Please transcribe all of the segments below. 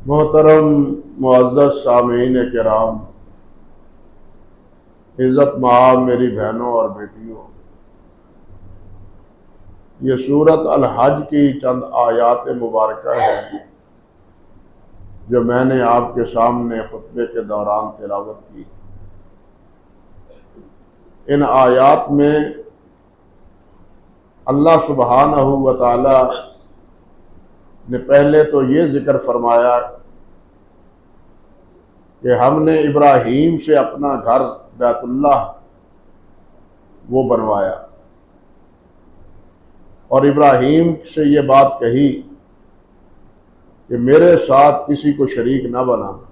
محترم معزز سامعین کرام، عزت مآب میری بہنوں اور بیٹیوں، یہ سورۃ الحج کی چند آیات مبارکہ ہیں جو میں نے آپ کے سامنے خطبے کے دوران تلاوت کی۔ ان آیات میں اللہ سبحانہ و تعالی نے پہلے تو یہ ذکر فرمایا کہ ہم نے ابراہیم سے اپنا گھر بیت اللہ وہ بنوایا، اور ابراہیم سے یہ بات کہی کہ میرے ساتھ کسی کو شریک نہ بنانا،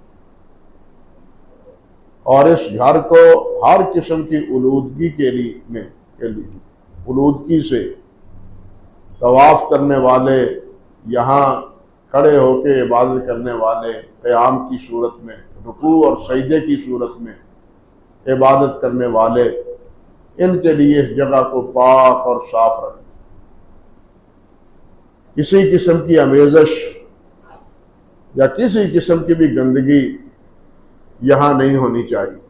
اور اس گھر کو ہر قسم کی آلودگی کے لیے آلودگی سے طواف کرنے والے، یہاں کھڑے ہو کے عبادت کرنے والے، قیام کی صورت میں، رکوع اور سجدے کی صورت میں عبادت کرنے والے، ان کے لیے اس جگہ کو پاک اور صاف رکھنا، کسی قسم کی آمیزش یا کسی قسم کی بھی گندگی یہاں نہیں ہونی چاہیے۔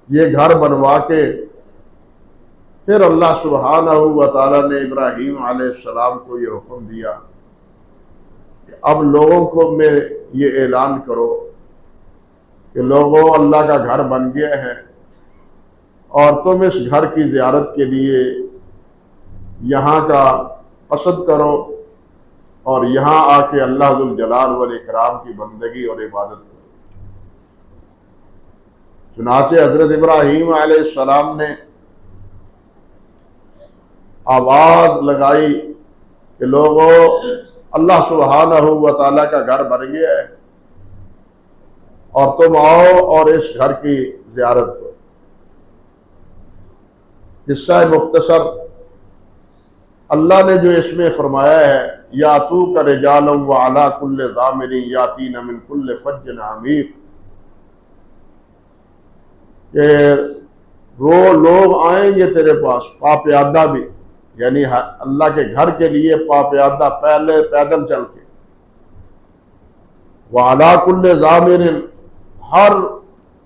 یہ گھر بنوا کے پھر اللہ سبحانہ و تعالیٰ نے ابراہیم علیہ السلام کو یہ حکم دیا کہ اب لوگوں کو میں یہ اعلان کرو کہ لوگوں، اللہ کا گھر بن گیا ہے، اور تم اس گھر کی زیارت کے لیے یہاں کا قصد کرو، اور یہاں آ کے اللہ ذوالجلال والاکرام کی بندگی اور عبادت کرو۔ چنانچہ حضرت ابراہیم علیہ السلام نے آواز لگائی کہ لوگوں، اللہ سبحانہ و تعالیٰ کا گھر بن گیا ہے، اور تم آؤ اور اس گھر کی زیارت کرو۔ قصہ مختصر اللہ نے جو اس میں فرمایا ہے، یاتوک رجالا وعلی کل ضامر یاتین من کل فج عمیق، کہ لوگ آئیں گے تیرے پاس پاپیادہ بھی، یعنی اللہ کے گھر کے لیے پاپیادہ، پہلے پیدل چل کے، وعلی کل ضامر، ہر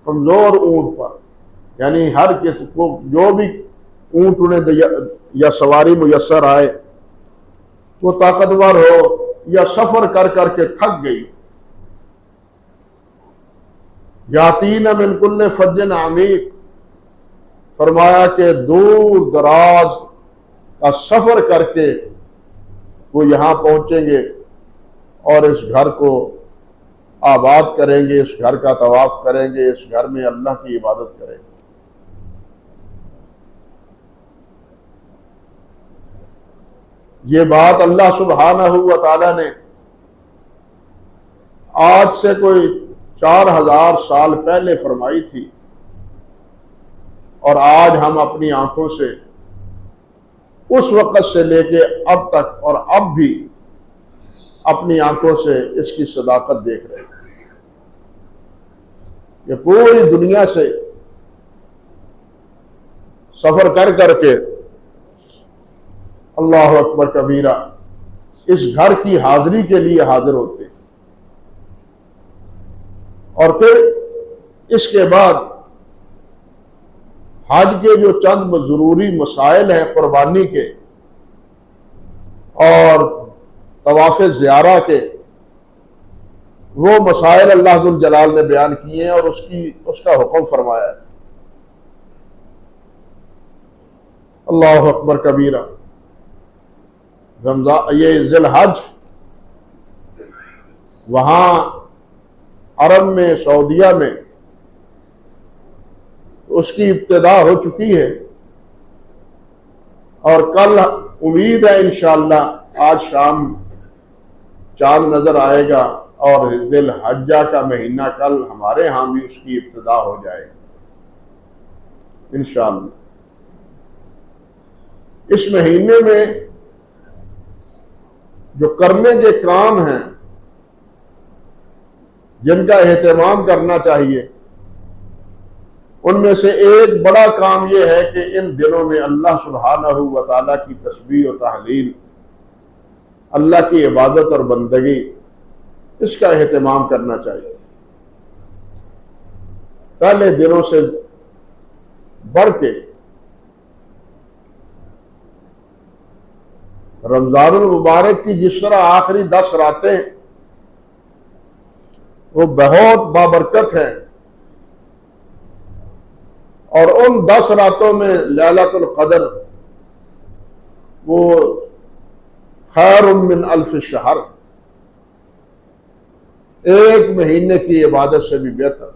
کمزور اونٹ پر، یعنی ہر کسی کو جو بھی اونٹ انہیں یا سواری میسر آئے، وہ طاقتور ہو یا سفر کر کر کے تھک گئی، یاتین من کل فج عمیق، فرمایا کہ دور دراز کا سفر کر کے وہ یہاں پہنچیں گے اور اس گھر کو آباد کریں گے، اس گھر کا طواف کریں گے، اس گھر میں اللہ کی عبادت کریں گے۔ یہ بات اللہ سبحانہ و تعالیٰ نے آج سے کوئی 4000 سال پہلے فرمائی تھی، اور آج ہم اپنی آنکھوں سے اس وقت سے لے کے اب تک اور اب بھی اپنی آنکھوں سے اس کی صداقت دیکھ رہے ہیں کہ پوری دنیا سے سفر کر کر کے اللہ اکبر کبیرہ اس گھر کی حاضری کے لیے حاضر ہوتے ہیں، اور پھر اس کے بعد حج کے جو چند ضروری مسائل ہیں قربانی کے اور طواف زیارہ کے، وہ مسائل اللہ ذوالجلال نے بیان کیے ہیں اور اس کا حکم فرمایا ہے۔ اللہ اکبر کبیرہ، رمضان، یہ ذی الحج وہاں عرب میں، سعودیہ میں اس کی ابتدا ہو چکی ہے، اور کل امید ہے انشاءاللہ آج شام چاند نظر آئے گا، اور ذی الحجہ کا مہینہ کل ہمارے ہاں بھی اس کی ابتدا ہو جائے گی انشاءاللہ۔ اس مہینے میں جو کرنے کے کام ہیں جن کا اہتمام کرنا چاہیے، ان میں سے ایک بڑا کام یہ ہے کہ ان دنوں میں اللہ سبحانہ و تعالیٰ کی تسبیح و تحلیل، اللہ کی عبادت اور بندگی، اس کا اہتمام کرنا چاہیے۔ پہلے دنوں سے بڑھ کے رمضان المبارک کی جس طرح آخری 10 راتیں وہ بہت بابرکت ہیں، اور ان 10 راتوں میں لیلۃ القدر وہ خیر من الف شہر، ایک مہینے کی عبادت سے بھی بہتر۔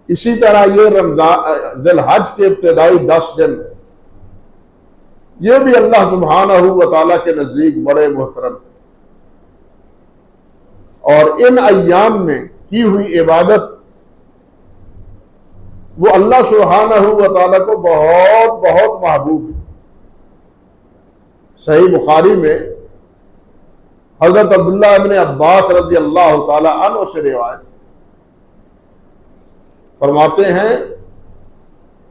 اسی طرح یہ رمضان ذی الحج کے ابتدائی 10 دن یہ بھی اللہ سبحانہ و تعالیٰ کے نزدیک بڑے محترم، اور ان ایام میں کی ہوئی عبادت وہ اللہ سبحانہ و تعالیٰ کو بہت بہت محبوب ہے۔ صحیح بخاری میں حضرت عبداللہ ابن عباس رضی اللہ تعالی عنہ سے روایت فرماتے ہیں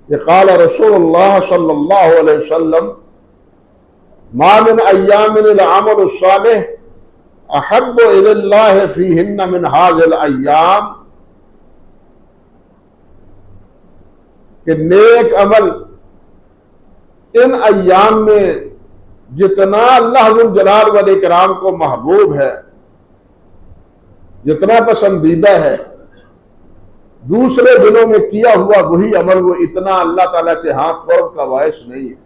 کہ قال رسول اللہ صلی اللہ علیہ وسلم ما من ایام العمل الصالح احب الی اللہ فیہن من هذه الایام، کہ نیک عمل ان ایام میں جتنا اللہ ذوالجلال والاکرام کو محبوب ہے، جتنا پسندیدہ ہے، دوسرے دنوں میں کیا ہوا وہی عمل وہ اتنا اللہ تعالیٰ کے ہاں قرب کا باعث نہیں ہے۔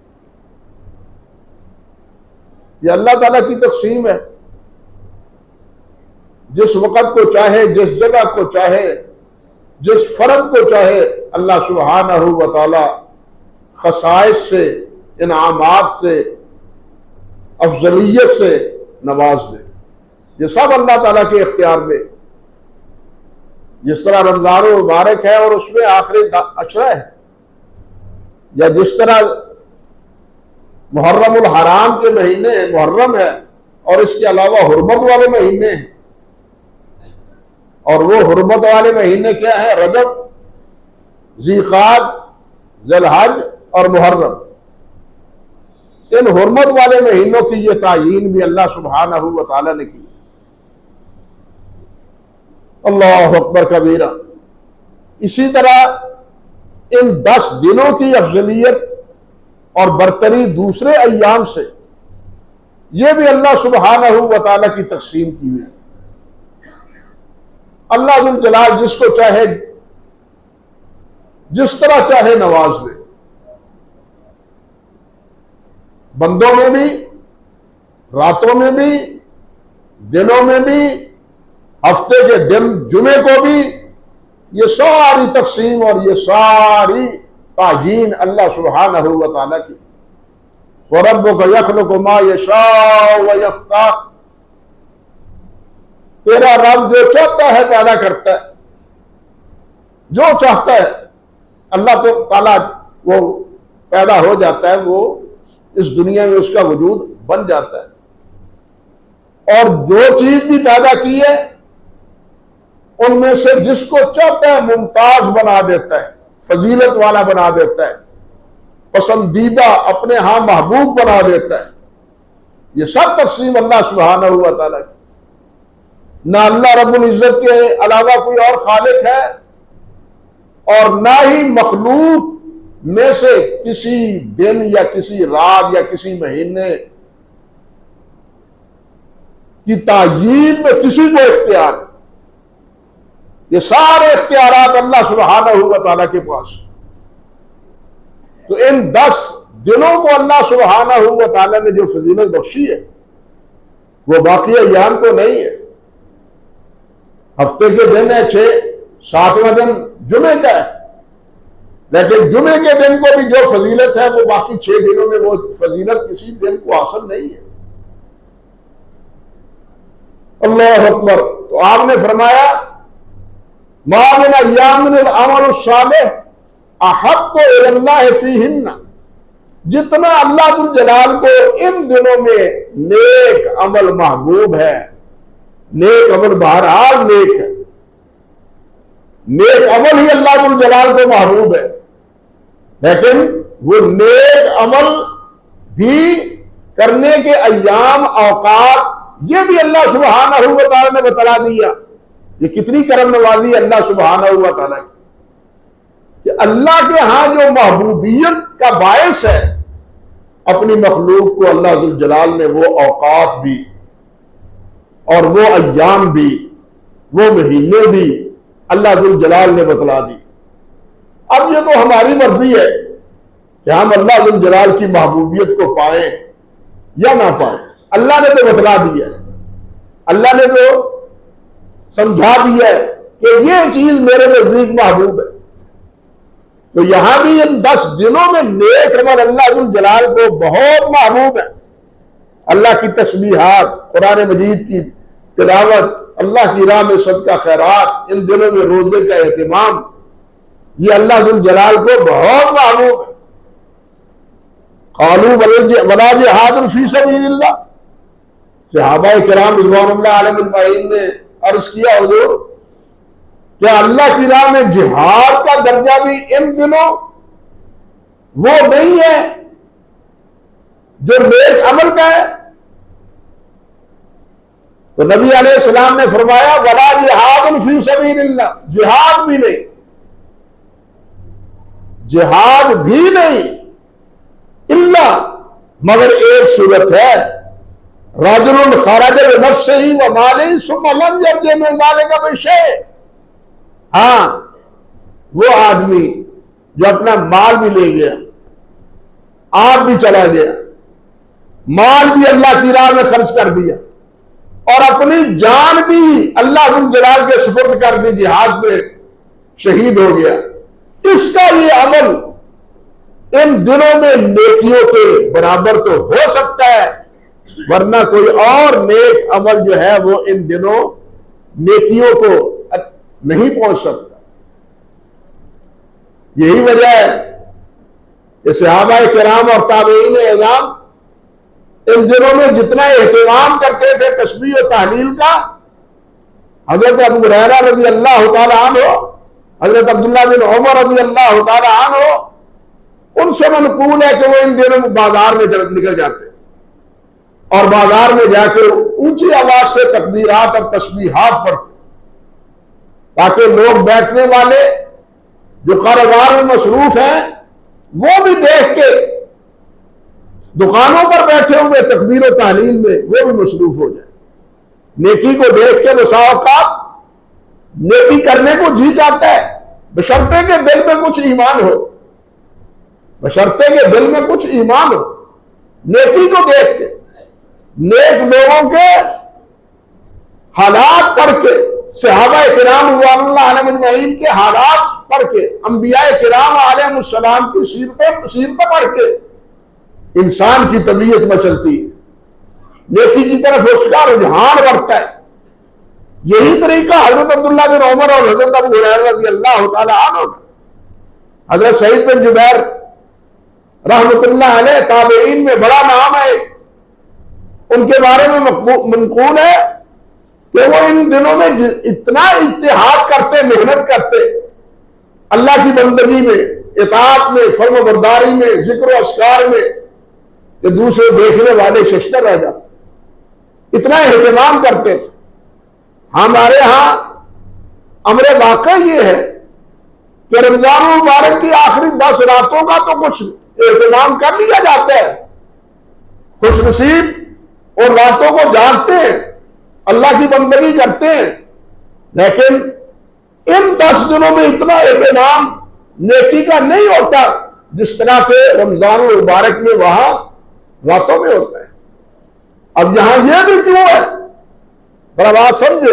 یہ اللہ تعالیٰ کی تقسیم ہے، جس وقت کو چاہے، جس جگہ کو چاہے، جس فرد کو چاہے اللہ سبحانہ و تعالی خصائص سے، انعامات سے، افضلیت سے نواز دے۔ یہ سب اللہ تعالیٰ کے اختیار میں، جس طرح رمضان مبارک ہے اور اس میں آخری عشرہ ہے، یا جس طرح محرم الحرام کے مہینے محرم ہے اور اس کے علاوہ حرمت والے مہینے ہیں، اور وہ حرمت والے مہینے کیا ہیں؟ رجب، ذیقعد، ذی الحج اور محرم۔ ان حرمت والے مہینوں کی یہ تعیین بھی اللہ سبحانہ و تعالیٰ نے کی۔ اللہ اکبر کبیرہ۔ اسی طرح ان 10 دنوں کی افضلیت اور برتری دوسرے ایام سے یہ بھی اللہ سبحانہ و تعالیٰ کی تقسیم کی ہوئی۔ اللہ ذوالجلال جس کو چاہے جس طرح چاہے نواز دے، بندوں میں بھی، راتوں میں بھی، دنوں میں بھی، ہفتے کے دن جمعے کو بھی، یہ ساری تقسیم اور یہ ساری تعیین اللہ سبحانہ و تعالیٰ کی۔ وَرَبُّكَ يَخْلُقُ مَا يَشَاءُ وَيَخْتَارُ، تیرا رب جو چاہتا ہے پیدا کرتا ہے، جو چاہتا ہے اللہ تعالیٰ وہ پیدا ہو جاتا ہے، وہ اس دنیا میں اس کا وجود بن جاتا ہے، اور جو چیز بھی پیدا کی ہے ان میں سے جس کو چاہتا ہے ممتاز بنا دیتا ہے، فضیلت والا بنا دیتا ہے، پسندیدہ، اپنے ہاں محبوب بنا دیتا ہے۔ یہ سب تقسیم اللہ سبحانہ و تعالیٰ کی۔ نہ اللہ رب العزت کے علاوہ کوئی اور خالق ہے، اور نہ ہی مخلوق میں سے کسی دن یا کسی رات یا کسی مہینے کی تعیین میں کسی کو اختیار ہے۔ یہ سارے اختیارات اللہ سبحانہ و تعالیٰ کے پاس۔ تو ان 10 دنوں کو اللہ سبحانہ و تعالیٰ نے جو فضیلت بخشی ہے وہ باقی ایام کو نہیں ہے۔ ہفتے کے دن ہے 6، 7واں دن جمعے کا ہے، لیکن جمعے کے دن کو بھی جو فضیلت ہے وہ باقی 6 دنوں میں وہ فضیلت کسی دن کو حاصل نہیں ہے۔ اللہ اکبر۔ تو آپ نے فرمایا ما من ایام العمل الصالح احب الی اللہ فیہن، جتنا اللہ ذوالجلال کو ان دنوں میں نیک عمل محبوب ہے، نیک عمل بہرحال نیک ہے، نیک عمل ہی اللہ ذوالجلال کو محبوب ہے، لیکن وہ نیک عمل بھی کرنے کے ایام، اوقات یہ بھی اللہ سبحانہ و تعالیٰ نے بتلا دیا. یہ کتنی کرم نوازی ہے اللہ سبحانہ و تعالیٰ کی کہ اللہ کے ہاں جو محبوبیت کا باعث ہے اپنی مخلوق کو اللہ ذوالجلال نے وہ اوقات بھی اور وہ ایام بھی وہ مہینے بھی اللہ ذوالجلال نے بتلا دی. اب یہ تو ہماری مرضی ہے کہ ہم اللہ ذوالجلال کی محبوبیت کو پائیں یا نہ پائیں. اللہ نے تو بتلا دیا ہے, اللہ نے تو سمجھا دیا ہے کہ یہ چیز میرے نزدیک محبوب ہے. تو یہاں بھی ان 10 دنوں میں نیک عمل اللہ ذوالجلال کو بہت محبوب ہے. اللہ کی تسبیحات, قرآن مجید کی تلاوت, اللہ کی راہ میں صدقہ خیرات, ان دنوں میں روزے کا اہتمام, یہ اللہ ذوالجلال کو بہت محبوب ہے. قالوا ولا جہاد فی سبیل اللہ, صحابہ کرام رضوان اللہ علیہم اجمعین نے عرض کیا حضور کیا اللہ کی راہ میں جہاد کا درجہ بھی ان دنوں وہ نہیں ہے جو نیک عمل کا ہے؟ تو نبی علیہ السلام نے فرمایا ولا جہاد فی سبیل اللہ, جہاد بھی نہیں, جہاد بھی نہیں اللہ مگر ایک صورت ہے, رجل خرج بنفسہ ومالہ ثم لم یرجع من ذلک بشیء. ہاں وہ آدمی جو اپنا مال بھی لے گیا, آپ بھی چلا گیا, مال بھی اللہ کی راہ میں خرچ کر دیا اور اپنی جان بھی اللہ ذوالجلال کے سپرد کر دی, جہاد میں شہید ہو گیا, اس کا یہ عمل ان دنوں میں نیکیوں کے برابر تو ہو سکتا ہے, ورنہ کوئی اور نیک عمل جو ہے وہ ان دنوں نیکیوں کو نہیں پہنچ سکتا. یہی وجہ ہے کہ صحابہ کرام اور تابعین اعظام ان دنوں میں جتنا اہتمام کرتے تھے تسبیح و تحلیل کا, حضرت ابو ہریرہ رضی اللہ تعالی عنہ, حضرت عبداللہ بن عمر رضی اللہ تعالی عنہ, ان سے منقول ہے کہ وہ ان دنوں میں بازار میں نکل جاتے اور بازار میں جا کے اونچی آواز سے تکبیرات اور تسبیحات پڑھتے تاکہ لوگ بیٹھنے والے جو کاروبار میں مصروف ہیں وہ بھی دیکھ کے دکانوں پر بیٹھے ہوئے تکبیر و تحلیل میں وہ بھی مصروف ہو جائیں. نیکی کو دیکھ کے بسا اوقات نیکی کرنے کو جی چاہتا ہے بشرطے کے دل میں کچھ ایمان ہو, بشرطے کے دل میں کچھ ایمان ہو. نیکی کو دیکھ کے, نیک لوگوں کے حالات پڑھ کے, صحابہ کرام رضوان اللہ علیہم اجمعین کے حالات پڑھ کے, انبیاء کرام علیہم السلام کی سیرتیں پڑھ کے انسان کی طبیعت مچلتی ہے, نیکی کی طرف اس کا رجحان بڑھتا ہے. یہی طریقہ حضرت عبداللہ بن عمر اور حضرت ابو ہریرہ رضی اللہ تعالی عنہ کا. حضرت سعید بن جبیر رحمۃ اللہ علیہ تابعین میں بڑا نام ہے, ان کے بارے میں منقول ہے کہ وہ ان دنوں میں اتنا اجتہاد کرتے, محنت کرتے اللہ کی بندگی میں, اطاعت میں, فرم برداری میں, ذکر و اذکار میں, کہ دوسرے دیکھنے والے ششدر رہ جاتے, اتنا اہتمام کرتے تھے. ہمارے ہاں امر واقع یہ ہے کہ رمضان مبارک کی آخری 10 راتوں کا تو کچھ اہتمام کر لیا جاتا ہے, خوش نصیب اور راتوں کو جاگتے ہیں, اللہ کی بندگی کرتے ہیں, لیکن ان 10 دنوں میں اتنا اہتمام نیکی کا نہیں ہوتا جس طرح سے رمضان المبارک میں وہاں راتوں میں ہوتا ہے. اب یہاں یہ بھی کیوں ہے, بڑا بات سمجھے,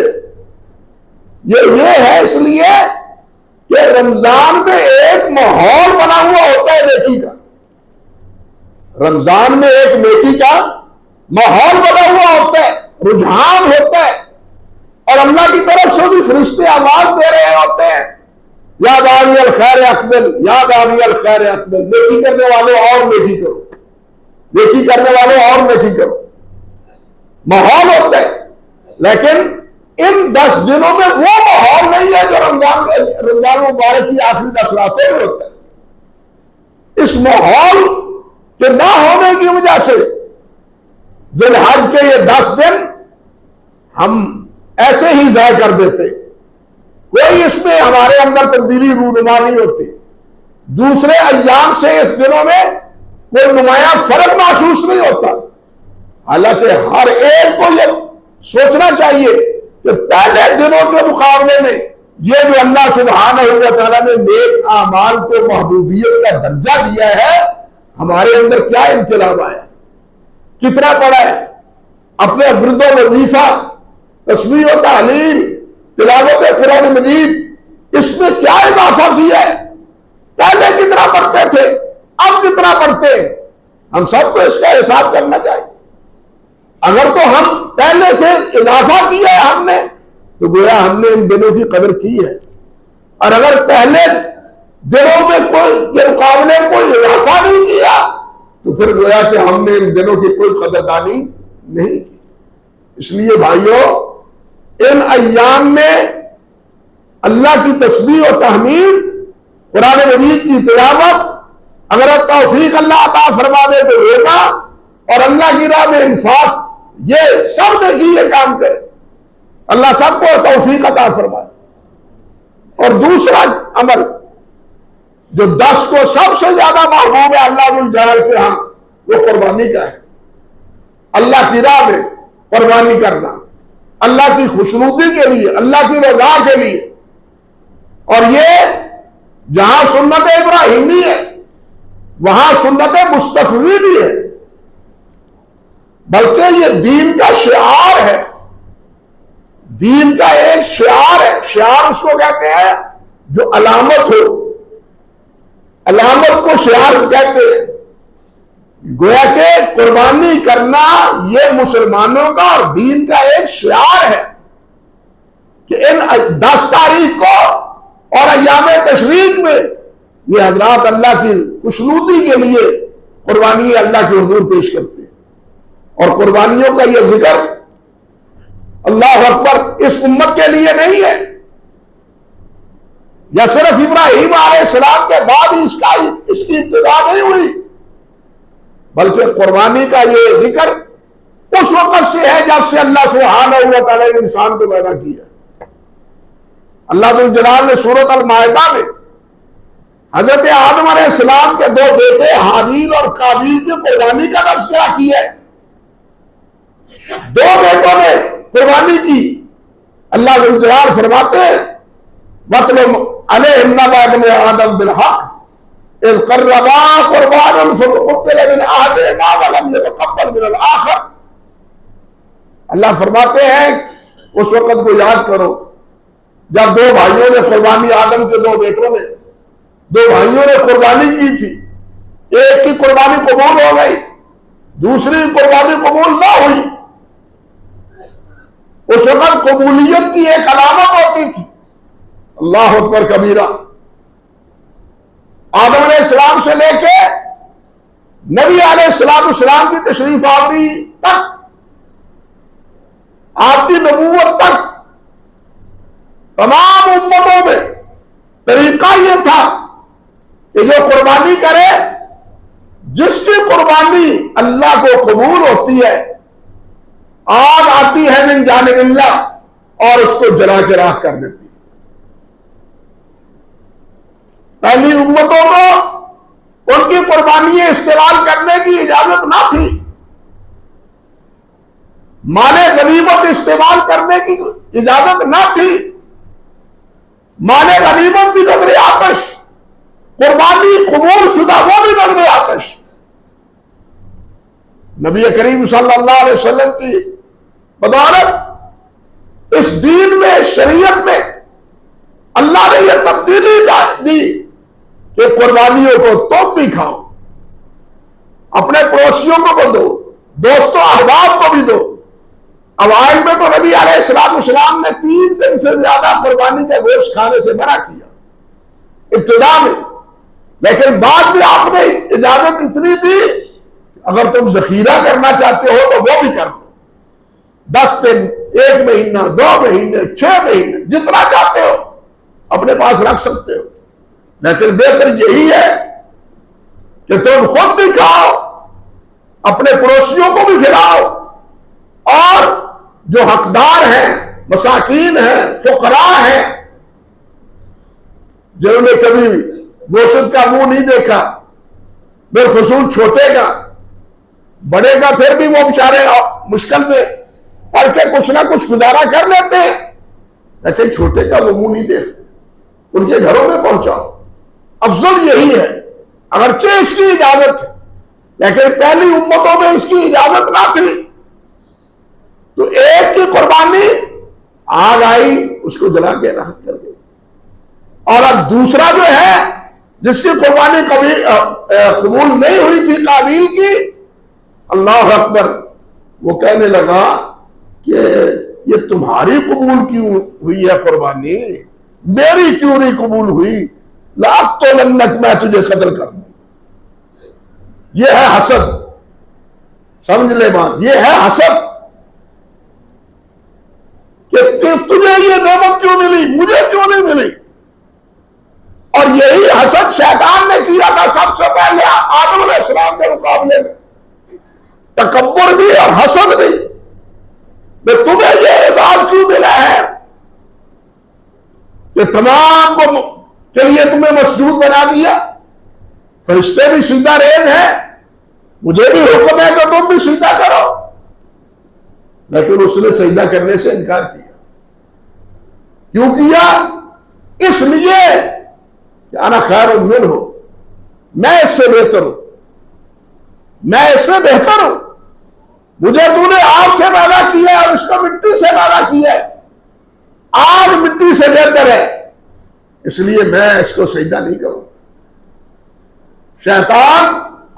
یہ ہے اس لیے کہ رمضان میں ایک ماحول بنا ہوا ہوتا ہے نیکی کا, رمضان میں ایک نیکی کا ماحول بنا ہوا ہوتا ہے, رجحان ہوتا ہے, اور اللہ کی طرف سے بھی فرشتے آواز دے رہے ہوتے ہیں یا داعی الخیر اقبل, یا داعی الخیر اقبل, نیکی کرنے والوں اور نیکی کرو, نیکی کرنے والوں اور نیکی کرو. ماحول ہوتا ہے, لیکن ان 10 دنوں میں وہ ماحول نہیں ہے جو رمضان مبارک کی آخری 10 راتوں میں ہوتا ہے. اس ماحول کے نہ ہونے کی وجہ سے ذی الحج کے یہ 10 دن ہم ایسے ہی ضائع کر دیتے، کوئی اس میں ہمارے اندر تبدیلی رونما نہیں ہوتی، دوسرے ایام سے اس دنوں میں کوئی نمایاں فرق محسوس نہیں ہوتا۔ حالانکہ ہر ایک کو یہ سوچنا چاہیے کہ پہلے دنوں کے مقابلے میں یہ جو اللہ سبحانہ و تعالیٰ نے نیک اعمال کو محبوبیت کا درجہ دیا ہے، ہمارے اندر کیا انقلاب آیا، کتنا پڑا ہے، اپنے ورد و وظیفہ، تسبیح و تحلیل، تلاوت قرآن مجید، اس میں کیا اضافہ کیا ہے؟ پہلے کتنا پڑھتے تھے، اب کتنا پڑھتے ہیں؟ ہم سب کو اس کا حساب کرنا چاہیے۔ اگر تو ہم پہلے سے اضافہ کیا ہے ہم نے، تو گویا ہم نے ان دنوں کی قدر کی ہے، اور اگر پہلے دنوں میں کوئی کے مقابلے کوئی اضافہ نہیں کیا تو پھر گویا کہ ہم نے ان دنوں کی کوئی قدردانی نہیں کی۔ اس لیے بھائیوں، ان ایام میں اللہ کی تسبیح و تحمید، قرآن مجید کی تلاوت، اگر توفیق اللہ عطا فرما دے تو ہوگا، اور اللہ کی راہ میں انفاق، یہ سب دیکھیے یہ کام کرے، اللہ سب کو توفیق عطا فرمائے۔ اور دوسرا عمل جو 10 کو سب سے زیادہ محبوب ہے اللہ الجلال کے ہاں، وہ قربانی کا ہے۔ اللہ کی راہ میں قربانی کرنا، اللہ کی خوشنودی کے لیے، اللہ کی رضا کے لیے۔ اور یہ جہاں سنت ابراہیمی ہے وہاں سنت مصطفی بھی ہے، بلکہ یہ دین کا شعار ہے، دین کا ایک شعار ہے۔ شعار اس کو کہتے ہیں جو علامت ہو، علامت کو شعار کہتے ہیں۔ گویا کہ قربانی کرنا یہ مسلمانوں کا اور دین کا ایک شعار ہے کہ ان 10 تاریخ کو اور ایام تشریق میں یہ حضرات اللہ کی خوشنودی کے لیے قربانی اللہ کے حضور پیش کرتے ہیں۔ اور قربانیوں کا یہ ذکر اللہ اکبر اس امت کے لیے نہیں ہے، یا صرف ابراہیم علیہ السلام کے بعد ہی اس کی ابتدا نہیں ہوئی، بلکہ قربانی کا یہ ذکر اس وقت سے ہے جب سے اللہ سبحانہ و تعالیٰ نے انسان کو پیدا کیا۔ اللہ جلال نے سورۃ المائدہ میں حضرت آدم علیہ السلام کے 2 بیٹے حابیل اور قابیل کی قربانی کا تذکرہ کیا ہے۔ 2 بیٹوں نے قربانی کی۔ اللہ جلال فرماتے ہیں وَاتْلُ عَلَيْهِمْ نَبَأَ ابْنَيْ آدَمَ بِالْحَقِّ إِذْ قَرَّبَا قُرْبَانًا فَتُقُبِّلَ مِنْ أَحَدِهِمَا وَلَمْ يَتَقَبَّلْ مِنَ الْآخَرِ۔ اللہ فرماتے ہیں اس وقت کو یاد کرو جب 2 بھائیوں نے قربانی، آدم کے 2 بیٹوں نے، 2 بھائیوں نے قربانی کی تھی۔ ایک کی قربانی قبول ہو گئی، دوسری قربانی قبول نہ ہوئی۔ اس وقت قبولیت کی ایک علامت ہوتی تھی، اللہ اکبر کبیرہ۔ آدم علیہ السلام سے لے کے نبی علیہ السلام کی تشریف آوری تک، آپ کی نبوت تک، تمام امتوں میں طریقہ یہ تھا کہ جو قربانی کرے، جس کی قربانی اللہ کو قبول ہوتی ہے، آگ آتی ہے من جانب اللہ اور اس کو جلا کے راکھ کر دیتی ہے۔ پہلی امتوں کو ان کی قربانیاں استعمال کرنے کی اجازت نہ تھی، مال غنیمت استعمال کرنے کی اجازت نہ تھی۔ مال غنیمت بھی نظر آتش، قربانی قبول شدہ وہ بھی نظر آتش۔ نبی کریم صلی اللہ علیہ وسلم کی بدولت اس دین میں، شریعت میں اللہ نے یہ تبدیلی دی کہ قربانیوں کو تم بھی کھاؤ، اپنے پڑوسیوں کو دو، دوستوں احباب کو بھی دو۔ اوائل میں تو نبی علیہ السلام نے 3 دن سے زیادہ قربانی کا گوشت کھانے سے منع کیا ابتدا میں، لیکن بعد میں آپ نے اجازت اتنی دی اگر تم ذخیرہ کرنا چاہتے ہو تو وہ بھی کر دو، 10 دن، 1 مہینہ، 2 مہینے، 6 مہینے، جتنا چاہتے ہو اپنے پاس رکھ سکتے ہو۔ لیکن بہتر یہی ہے کہ تم خود بھی کھاؤ، اپنے پڑوسیوں کو بھی کھلاؤ، اور جو حقدار ہیں، مساکین ہیں، فقراء ہیں، جنہوں نے کبھی گوشت کا منہ نہیں دیکھا، بالخصوص چھوٹے کا، بڑے کا پھر بھی وہ بیچارے مشکل میں پڑھ کے کچھ نہ کچھ گزارا کر لیتے ہیں، لیکن چھوٹے کا وہ منہ نہیں دیکھتے، ان کے گھروں میں پہنچاؤ۔ افضل یہی ہے، اگرچہ اس کی اجازت ہے لیکن پہلی امتوں میں اس کی اجازت نہ تھی، تو ایک کی قربانی آگ آئی اس کو جلا کے راکھ کر گئی، اور اب دوسرا جو ہے جس کی قربانی کبھی قبول نہیں ہوئی تھی قابیل کی، اللہ اکبر، وہ کہنے لگا کہ یہ تمہاری قبول کیوں ہوئی ہے قربانی، میری کیوں نہیں قبول ہوئی؟ لَأَقْتُلَنَّكَ، میں تجھے قتل کر دوں۔ یہ ہے حسد، سمجھ لے بات، یہ ہے حسد کہ تجھے یہ نعمت کیوں ملی، مجھے کیوں نہیں ملی؟ اور یہی حسد شیطان نے کیا تھا سب سے پہلے آدم علیہ السلام کے مقابلے میں، تکبر بھی اور حسد بھی، کہ تمہیں یہ اعزاز کیوں ملا ہے کہ تمام کو کے لیے تمہیں مسجود بنا دیا، فرشتے بھی سجدہ ریز ہیں، مجھے بھی حکم ہے کہ تم بھی سجدہ کرو، لیکن اس نے سجدہ کرنے سے انکار کیا۔ کیوں کیا؟ اس لیے کہ انا خیر منہ، میں اس سے بہتر ہوں، میں اس سے بہتر ہوں، مجھے تو نے آگ سے پیدا کیا اور اس کو مٹی سے پیدا کیا ہے، آگ مٹی سے بہتر ہے، اس لیے میں اس کو سجدہ نہیں کروں۔ شیطان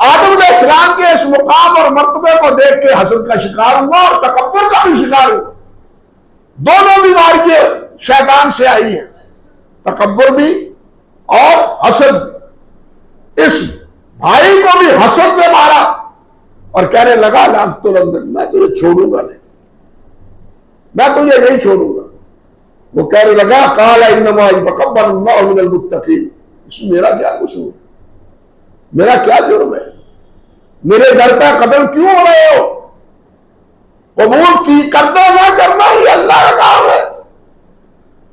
آدم علیہ السلام کے اس مقام اور مرتبے کو دیکھ کے حسد کا شکار ہوا اور تکبر کا بھی شکار ہوا۔ دونوں بیماریاں شیطان سے آئی ہیں، تکبر بھی اور حسد بھی۔ اس بھائی کو بھی حسد نے مارا اور کہنے لگا لَأَقْتُلَنَّكَ، میں تجھے چھوڑوں گا نہیں، میں تجھے نہیں چھوڑوں گا۔ وہ کہنے لگا قَالَ إِنَّمَا يَتَقَبَّلُ اللَّهُ مِنَ الْمُتَّقِينَ، اس میں میرا کیا قصور، میرا کیا جرم ہے، میرے گھر پہ قتل کیوں ہو رہے ہو؟ قبول کی کرنا نہ کرنا ہی اللہ کا کام ہے،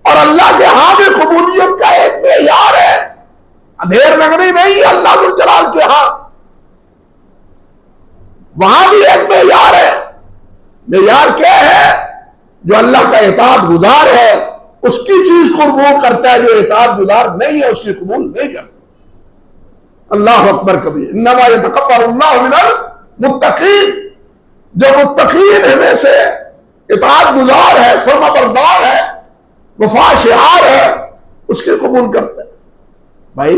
اور اللہ کے ہاں بھی قبولیت کا ایک معیار ہے، اندھیر نگری نہیں، اللہ ذو الجلال کے ہاں وہاں بھی ایک معیار ہے۔ معیار کیا ہے؟ جو اللہ کا اطاعت گزار ہے اس کی چیز کو قبول کرتا ہے، جو اطاعت گزار نہیں ہے اس کی قبول نہیں کرتا۔ اللہ اکبر کبیر۔ انما یتقبل اللہ من المتقین، جو متقین میں سے اطاعت گزار ہے، فرما بردار ہے، وفا شعار ہے، اس کے قبول کرتے ہیں۔ بھائی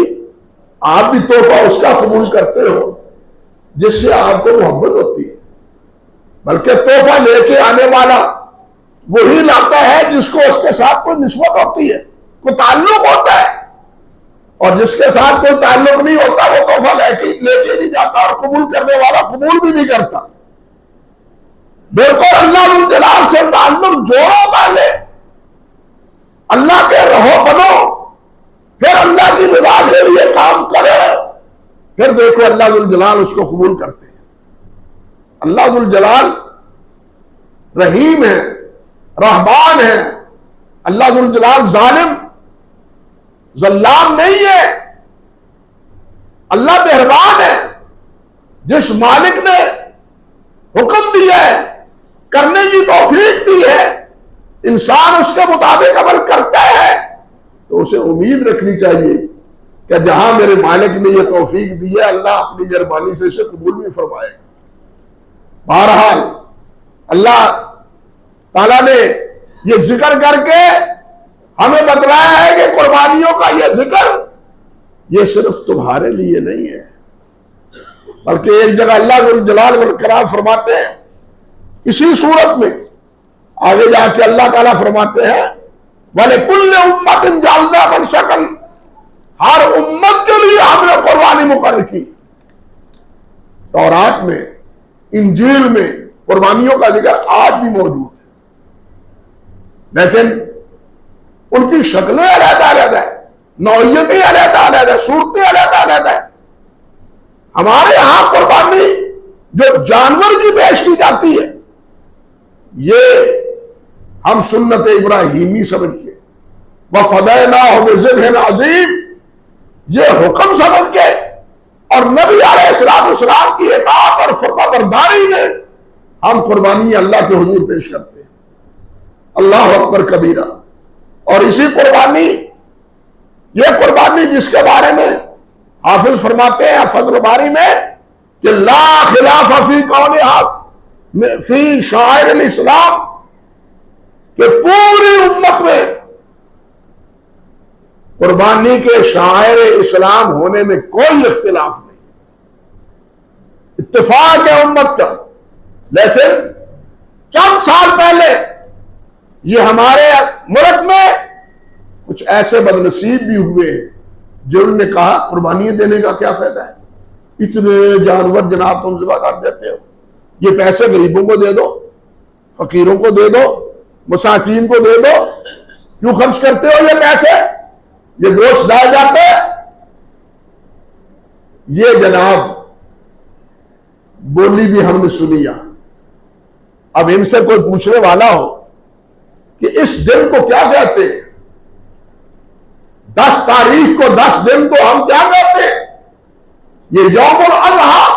آپ بھی تحفہ اس کا قبول کرتے ہو جس سے آپ کو محبت ہوتی ہے، بلکہ تحفہ لے کے آنے والا وہی لاتا ہے جس کو اس کے ساتھ کوئی نسبت ہوتی ہے، کوئی تعلق ہوتا ہے، اور جس کے ساتھ کوئی تعلق نہیں ہوتا وہ تحفہ لے کے نہیں جاتا، اور قبول کرنے والا قبول بھی نہیں کرتا۔ بالکل اللہ ذو الجلال سے تعلق جوڑو، پہلے اللہ کے رہو بنو، پھر اللہ کی رضا کے لیے کام کرے، پھر دیکھو اللہ ذو الجلال اس کو قبول کرتے ہیں۔ اللہ ذو الجلال رحیم ہے، رحمان ہے، اللہ ذو الجلال ظالم ظلام نہیں ہے، اللہ مہربان ہے۔ جس مالک نے حکم دیا ہے، کرنے کی توفیق دی ہے، انسان اس کے مطابق عمل کرتا ہے تو اسے امید رکھنی چاہیے کہ جہاں میرے مالک نے یہ توفیق دی ہے اللہ اپنی مہربانی سے اسے قبول بھی فرمائے گا۔ بہرحال اللہ تعالیٰ نے یہ ذکر کر کے ہمیں بتلایا ہے کہ قربانیوں کا یہ ذکر یہ صرف تمہارے لیے نہیں ہے، بلکہ ایک جگہ اللہ ذو الجلال والاکرام فرماتے ہیں اسی صورت میں، آگے جا کے اللہ تعالیٰ فرماتے ہیں وَلِكُلِّ أُمَّةٍ جَعَلْنَا مَنسَكًا، ہر امت کے لیے ہم نے قربانی مقرر کی۔ تورات میں، انجیل میں قربانیوں کا ذکر آج بھی موجود ہے، لیکن ان کی شکلیں علیحدہ علیحدہ ہیں، نوعیتیں علیحدہ علیحدہ ہیں، صورتیں علیحدہ علیحدہ ہیں۔ ہمارے ہاں قربانی جو جانور کی پیش کی جاتی ہے یہ ہم سنت ابراہیمی سمجھ کے وَفَدَيْنَاهُ بِذِبْحٍ عَظِيمٍ یہ حکم سمجھ کے اور نبی علیہ السلام کی اطاعت اور فرما برداری میں ہم قربانی اللہ کے حضور پیش کرتے ہیں. اللہ اکبر کبیرہ. اور اسی قربانی، یہ قربانی جس کے بارے میں حافظ فرماتے ہیں فتح الباری میں کہ لا خلاف فی قولھا فی شعائر الاسلام، کہ پوری امت میں قربانی کے شاعر اسلام ہونے میں کوئی اختلاف نہیں، اتفاق ہے امت کا. لیکن چند سال پہلے یہ ہمارے ملک میں کچھ ایسے بدنصیب بھی ہوئے ہیں جنہوں نے کہا قربانی دینے کا کیا فائدہ ہے، اتنے جانور جناب تم ذبح کر دیتے ہو، یہ پیسے غریبوں کو دے دو، فقیروں کو دے دو، مساکین کو دے دو، کیوں خرچ کرتے ہو یہ پیسے، یہ گوشت ضائع جاتے ہیں. یہ جناب بولی بھی ہم نے سنی. اب ان سے کوئی پوچھنے والا ہو کہ اس دن کو کیا کہتے ہیں، 10 تاریخ کو 10 دن کو ہم کیا کہتے ہیں، یہ یوم الاضحیٰ،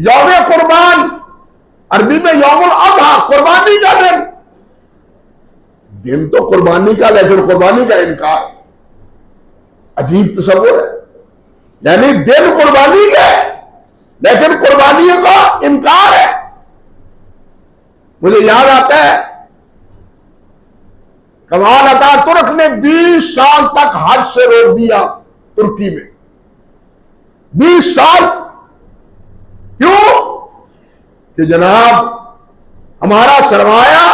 یوم قربان، عربی میں یوم الاضحیٰ، قربانی کا دن. دن تو قربانی کا، لیکن قربانی کا انکار. عجیب تصور ہے، یعنی دن قربانی کا ہے لیکن قربانیوں کا انکار ہے. مجھے یاد آتا ہے کمال عطا ترک نے 20 سال تک حج سے روک دیا ترکی میں. 20 سال. کیوں؟ کہ جناب ہمارا سرمایہ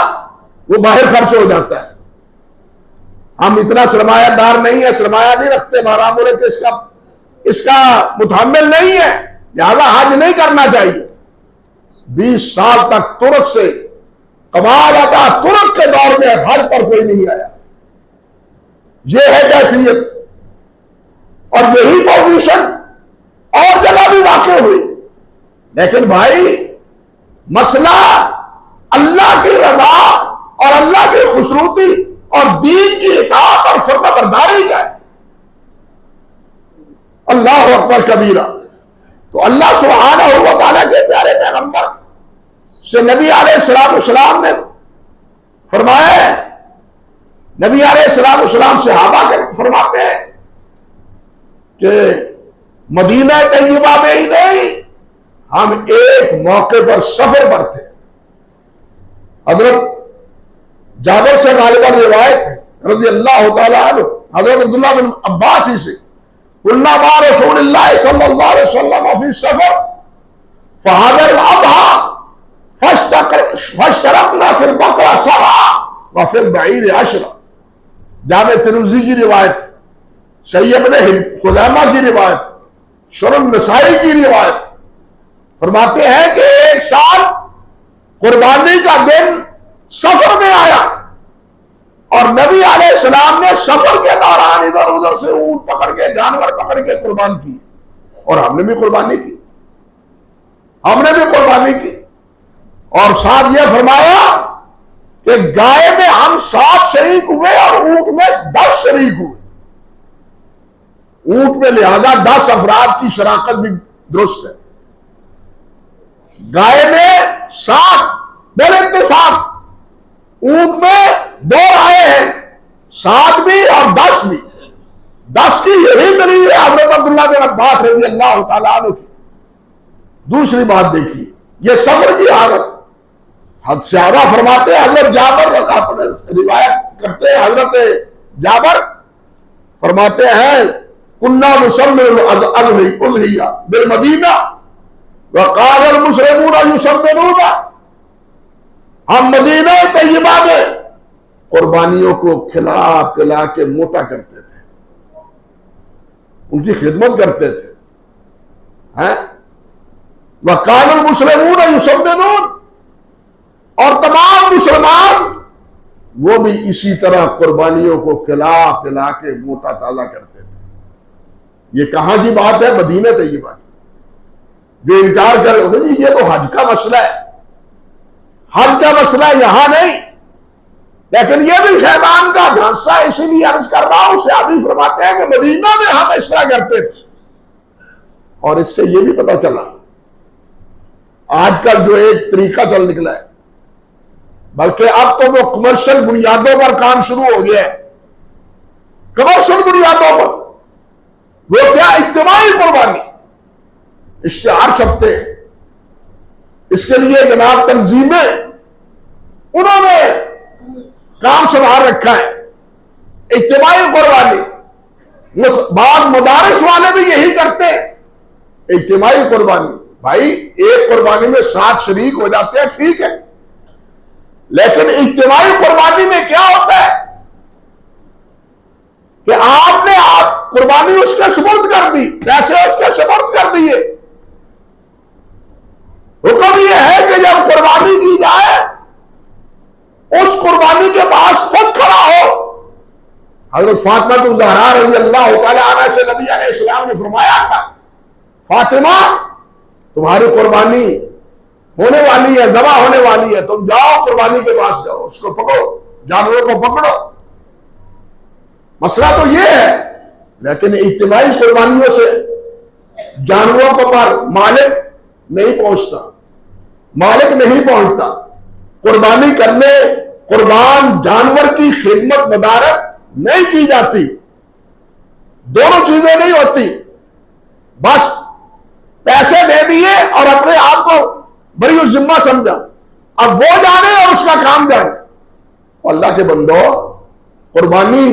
وہ باہر خرچ ہو جاتا ہے، ہم اتنا سرمایہ دار نہیں ہے، سرمایہ نہیں رکھتے، ہمارا ملک اس کا متحمل نہیں ہے، لہذا حج نہیں کرنا چاہیے. 20 سال تک ترک سے، کمال عطا ترک کے دور میں حج پر کوئی نہیں آیا. یہ ہے کیفیت. اور یہی پوزیشن اور جگہ بھی واقع ہوئی. لیکن بھائی مسئلہ اللہ کی رضا اور اللہ کی خوشنودی اور دین کی اطاعت اور فرما برداری کا ہے. اللہ اکبر کبیرہ. تو اللہ سبحانہ و تعالیٰ کے پیارے پیغمبر سے نبی علیہ السلام نے فرمایا ہے، نبی علیہ السلام صحابہ کے فرماتے ہیں کہ مدینہ طیبہ میں ہی نہیں، ہم ایک موقع پر سفر پر تھے. حضرت جابر سے غالباً روایت ہے رضی اللہ تعالیٰ عنہ، حضرت عبداللہ بن عباس ہی سے، قلنا مع رسول اللہ صلی اللہ علیہ وسلم فی سفر فحضر الاضحیٰ فاشترکنا فی البقرہ 7 وفی البعیر 10. جامع ترمذی کی روایت، صحیح ابن خزیمہ کی روایت، سنن نسائی کی روایت. فرماتے ہیں کہ ایک سال قربانی کا دن سفر میں آیا اور نبی علیہ السلام نے سفر کے دوران ادھر ادھر سے اونٹ پکڑ کے، جانور پکڑ کے قربان کی. اور ہم نے بھی قربانی کی، اور ساتھ یہ فرمایا کہ گائے میں ہم 7 شریک ہوئے اور اونٹ میں 10 شریک ہوئے. اونٹ میں لہذا 10 افراد کی شراکت بھی درست ہے. گائے میں 7 بل اتفاق، اونٹ میں 2 رائے ہیں، 7 بھی اور 10 بھی. 10 کی یہی دلیل ہے حضرت عبداللہ بن عباس رضی اللہ تعالیٰ عنہ کی. دوسری بات دیکھیے، یہ صبر کی حالت. صحابہ فرماتے ہیں، حضرت جابر اپنے روایت کرتے ہیں، حضرت جابر فرماتے ہیں کننا نسمر الاضحیہ بالمدینہ وقال المسلمون یسمرون. ہم مدینہ طیبہ میں قربانیوں کو کھلا پلا کے موٹا کرتے تھے، ان کی خدمت کرتے تھے. وقال المسلمون یسمرون، اور تمام مسلمان وہ بھی اسی طرح قربانیوں کو کھلا پلا کے موٹا تازہ کرتے تھے. یہ کہاں کی بات ہے؟ مدینہ طیبہ کی. جو انکار کرے یہ تو حج کا مسئلہ ہے، حج کا مسئلہ یہاں نہیں. لیکن یہ بھی شیطان کا جھانسا ہے، اسی لیے عرض کر رہا ہوں، صحابی فرماتے ہیں کہ مدینہ میں ہم اس طرح کرتے تھے۔ اور اس سے یہ بھی پتہ چلا آج کل جو ایک طریقہ چل نکلا ہے، بلکہ اب تو وہ کمرشل بنیادوں پر کام شروع ہو گیا ہے، کمرشل بنیادوں پر۔ وہ کیا؟ اجتماعی قربانی، اشتہار چھپتے ہیں، اس کے لیے جناب تنظیمیں انہوں نے کام سنبھال رکھا ہے، اجتماعی قربانی۔ بعض مدارس والے بھی یہی کرتے ہیں، اجتماعی قربانی۔ بھائی ایک قربانی میں 7 شریک ہو جاتے ہیں، ٹھیک ہے، لیکن اجتماعی قربانی میں کیا ہوتا ہے کہ آپ نے قربانی اس کے سپرد کر دی، پیسے اس کے سپرد کر دیے۔ حکم یہ ہے کہ جب قربانی کی جائے اس قربانی کے پاس خود کھڑا ہو۔ حضرت فاطمہ الزہرا رضی اللہ تعالی عنہا سے نبی علیہ السلام نے فرمایا تھا، فاطمہ تمہاری قربانی ہونے والی ہے، ذبح ہونے والی ہے، تم جاؤ قربانی کے پاس جاؤ، اس کو پکڑو، جانوروں کو پکڑو۔ مسئلہ تو یہ ہے، لیکن اجتماعی قربانیوں سے جانوروں کو پر مالک نہیں پہنچتا، مالک نہیں پہنچتا۔ قربانی کرنے قربان جانور کی خدمت مدارت نہیں کی جاتی، دونوں چیزیں نہیں ہوتی۔ بس پیسے دے دیے اور اپنے آپ کو بری الذمہ سمجھا، اب وہ جانے اور اس کا کام جانے۔ اللہ کے بندو، قربانی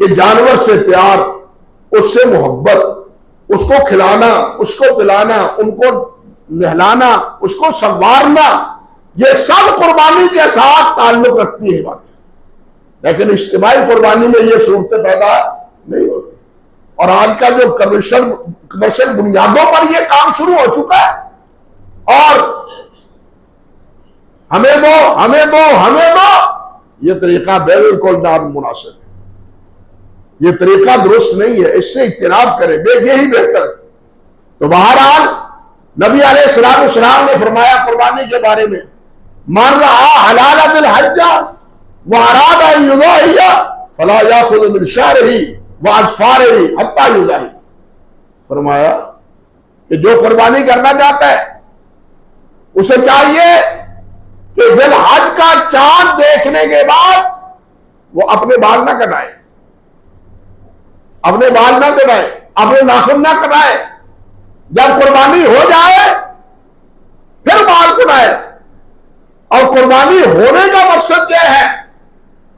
کے جانور سے پیار، اس سے محبت، اس کو کھلانا، اس کو پلانا، ان کو نہلانا، اس کو سنوارنا، یہ سب قربانی کے ساتھ تعلق رکھتی ہے بات۔ لیکن اجتماعی قربانی میں یہ صورتیں پیدا نہیں ہوتی، اور آج کل جو کمرشل بنیادوں پر یہ کام شروع ہو چکا ہے، اور ہمیں دو ہمیں دو ہمیں دو، یہ طریقہ بالکل نامناسب ہے، یہ طریقہ درست نہیں ہے، اس سے اجتناب کرے، یہی بہتر ہے۔ تو بہرحال نبی علیہ السلام نے فرمایا قربانی کے بارے میں، من رأى حلالة الحج وأراد أن يضحي فلا يأخذ من شعره وأظفاره حتى يضحي۔ فرمایا کہ جو قربانی کرنا چاہتا ہے اسے چاہیے کہ ذی الحج کا چاند دیکھنے کے بعد وہ اپنے بال نہ کٹائے، اپنے بال نہ کٹائے، اپنے ناخن نہ کٹائے، جب قربانی ہو جائے پھر بال کٹائے۔ اور قربانی ہونے کا مقصد کیا ہے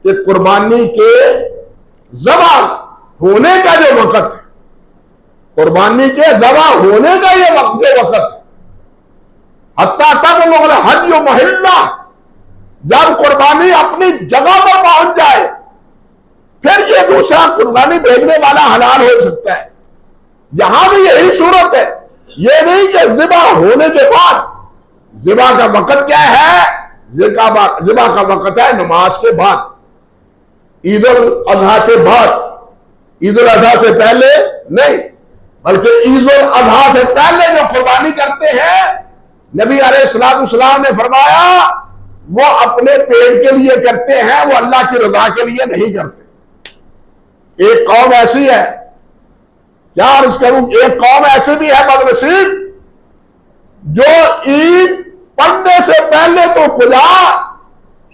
کہ قربانی کے ذبح ہونے کا جو وقت ہے، قربانی کے ذبح ہونے کا یہ وقت ہے، حتیٰ تبلغ الحدی محلہ، جب قربانی اپنی جگہ پر پہنچ جائے پھر یہ دوسرا قربانی بھیجنے والا حلال ہو سکتا ہے۔ یہاں بھی یہی صورت ہے، یہ نہیں کہ ذبح ہونے کے بعد۔ ذبح کا وقت کیا ہے؟ ذبح کا وقت ہے نماز کے بعد، عید الاضحیٰ کے بعد، عید الاضحیٰ سے پہلے نہیں، بلکہ عید الاضحیٰ سے پہلے جو قربانی کرتے ہیں، نبی علیہ السلام نے فرمایا وہ اپنے پیٹ کے لیے کرتے ہیں، وہ اللہ کی رضا کے لیے نہیں کرتے۔ ایک قوم ایسی ہے، کیا عرض کروں، ایک قوم ایسی بھی ہے بدنصیب جو عید پڑھنے سے پہلے تو خدا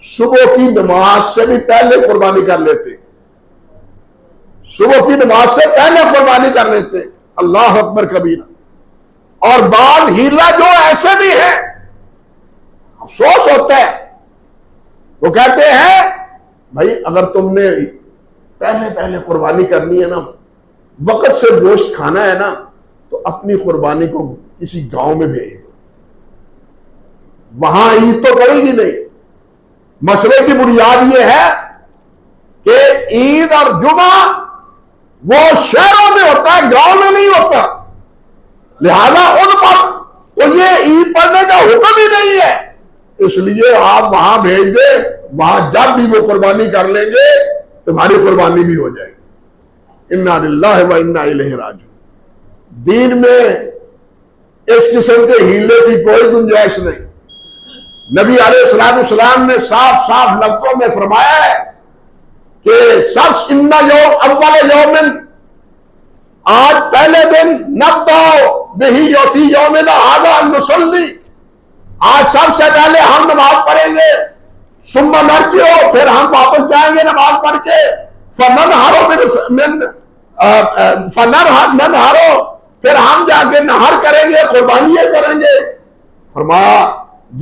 صبح کی نماز سے بھی پہلے قربانی کر لیتے، صبح کی نماز سے پہلے قربانی کر لیتے، اللہ اکبر کبیرہ۔ اور بعض ہیلا جو ایسے بھی ہیں، افسوس ہوتا ہے، وہ کہتے ہیں بھائی اگر تم نے پہلے قربانی کرنی ہے نا، وقت سے گوشت کھانا ہے نا، تو اپنی قربانی کو کسی گاؤں میں بھیج دو، وہاں عید تو پڑے گی نہیں۔ مسئلے کی بنیاد یہ ہے کہ عید اور جمعہ وہ شہروں میں ہوتا ہے، گاؤں میں نہیں ہوتا، لہذا ان پر تو یہ عید پڑھنے کا حکم ہی نہیں ہے، اس لیے آپ وہاں بھیج دیں، وہاں جب بھی وہ قربانی کر لیں گے تمہاری قربانی بھی ہو جائے گی۔ انا للہ و انا الیہ راجعون۔ دین میں اس قسم کے ہیلے کی کوئی گنجائش نہیں۔ نبی علیہ السلام نے صاف لفظوں میں فرمایا ہے کہ سب اول یومن، آج پہلے دن، نبدأ بہی فی یومنا ھذا نصلی، آج سب سے پہلے ہم نماز پڑھیں گے، ثم نرجع، پھر ہم واپس جائیں گے نماز پڑھ کے، فننحر، پھر ہم جا کے نہر کریں گے، قربانیاں کریں گے۔ فرمایا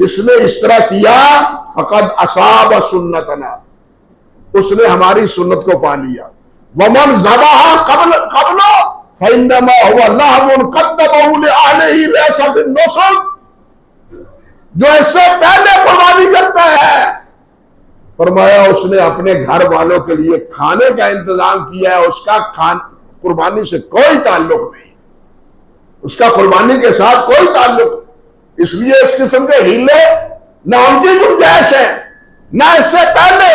جس نے اس طرح کیا فقد اصاب سنتنا، اس نے ہماری سنت کو پا لیا۔ ومن ذبح قبل فانما هو لهو قدمه لاهله ليس في النسك، جو اس سے پہلے قربانی کرتا ہے، فرمایا اس نے اپنے گھر والوں کے لیے کھانے کا انتظام کیا ہے، اس کا قربانی سے کوئی تعلق نہیں، اس کا قربانی کے ساتھ کوئی تعلق نہیں۔ اس لیے اس قسم کے ہیلے نہ ان کی گنجائش ہے، نہ اس سے پہلے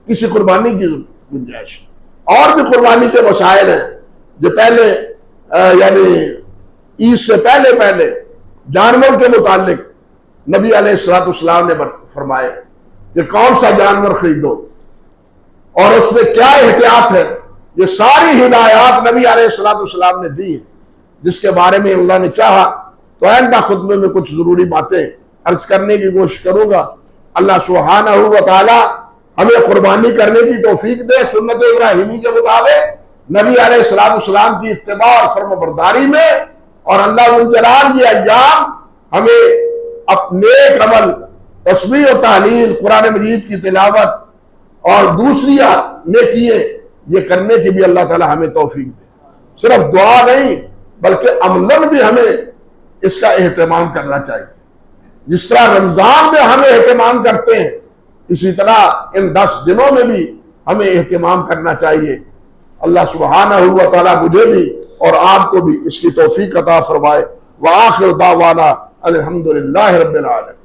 کسی قربانی کی گنجائش۔ اور بھی قربانی کے مسائل ہیں جو پہلے یعنی عید سے پہلے جانور کے متعلق نبی علیہ السلام نے فرمایا کہ کون سا جانور خریدو اور اس میں کیا احتیاط ہے، یہ ساری ہدایات نبی علیہ السلام نے دی، جس کے بارے میں اللہ نے چاہا تو آئندہ خطبے میں کچھ ضروری باتیں عرض کرنے کی کوشش کروں گا۔ اللہ سبحانہ و تعالی ہمیں قربانی کرنے کی توفیق دے سنت ابراہیمی کے مطابق، نبی علیہ السلام کی اتباع اور فرم برداری میں، اور اللہ جلال یہ ایام ہمیں نیک عمل، تسبیح و تحلیل، قرآن مجید کی تلاوت اور دوسری نیکییں یہ کرنے کی بھی اللہ تعالی ہمیں توفیق دے۔ صرف دعا نہیں بلکہ عملاً بھی ہمیں اس کا اہتمام کرنا چاہیے۔ جس طرح رمضان میں ہمیں اہتمام کرتے ہیں، اسی طرح ان 10 دنوں میں بھی ہمیں اہتمام کرنا چاہیے۔ اللہ سبحانہ و تعالی مجھے بھی اور آپ کو بھی اس کی توفیق عطا فرمائے۔ وآخر دعوانا الحمدللہ رب العالمین۔